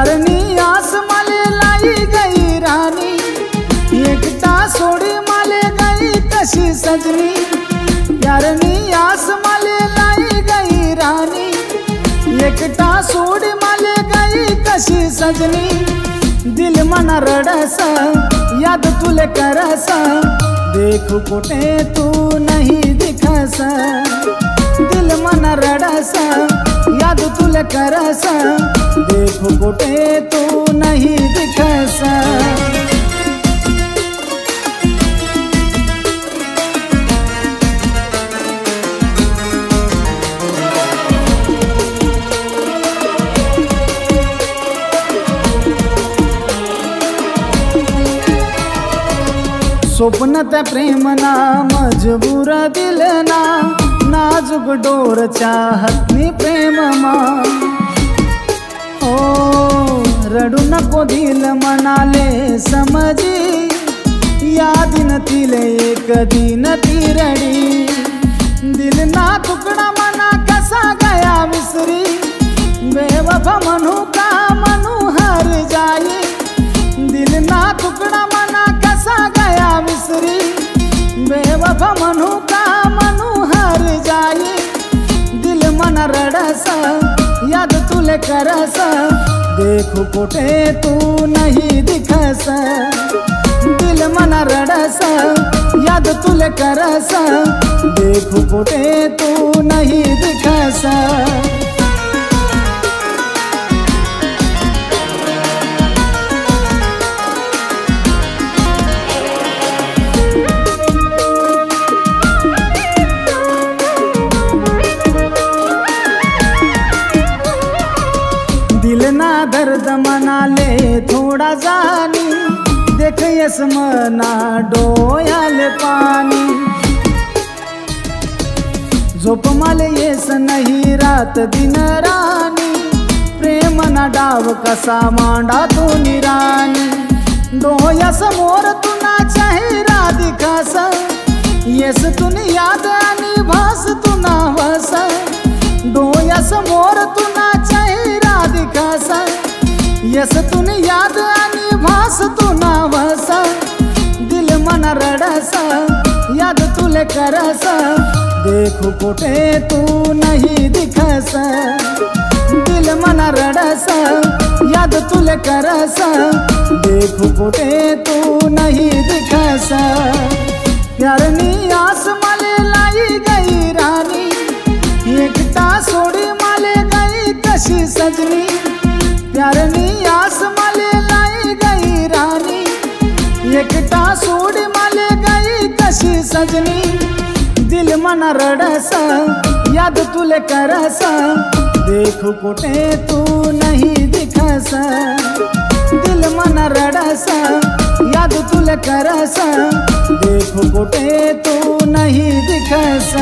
प्यारनी आस माले लाई गई रानी, एकटा सोडी माले गई कशी सजनी। प्यारनी आस माले लाई गई रानी, एकटा सोडी माले गई कशी सजनी। दिल मन रडस याद तुले करस, देखू कोटे तू नहीं दिखस। दिल मन रडस याद तुले करस, देखू कोटे तू नहीं दिखस। स्वप्नत प्रेम ना मजबूर दिल ना, नाजुक डोर चाहतनी प्रेम मा। ओ रडू नको दिल मनाले समजी, याद न तिले एक दिन ती रडी। दिल ना तुकडा मना कसा गया विसरी, बेवफा मनू का मनू हर जाई। दिल ना तुकडा मना कसा गया विसरी, बेवफा मनू का मनू हर जाई। दिल मन रडस याद तुले करस, देखू कोटे तू नहीं दिखस। दिल मन रडस याद तुले करस, देखू कोटे तू नहीं दिखस। दिल ना दर्द मना ले थोड़ा जानी, देख यस मना डोयाले पानी। झोप माले येस नहीं रात दिन रानी, प्रेम ना डाव कसा मांडा तू निरानी। डोयस मोर तू ना चेहरा दिखास, येस तुन याद आणि भास तू ना वस। डोयस मोर तू ना चेहरा दिखास, यस तुन याद आणि भास तू ना वस। दिल मन रडस याद तुले करस, देखू कोटे तू नहीं दिखस। दिल मन रडस याद तुले करस, देखू कोटे तू नहीं दिखस। प्यारनी आस माले लाई गई रानी, एकटा सोडी माले गई कशी सजनी। प्यारनी आस माले लाई गई रानी, एकटा सोडी माले गई कशी सजनी। दिल मन रडस याद तुले करस, देखू कोटे तू नहीं दिखस। दिल मन रडस याद तुले करस, देखू कोटे तू नहीं दिखस।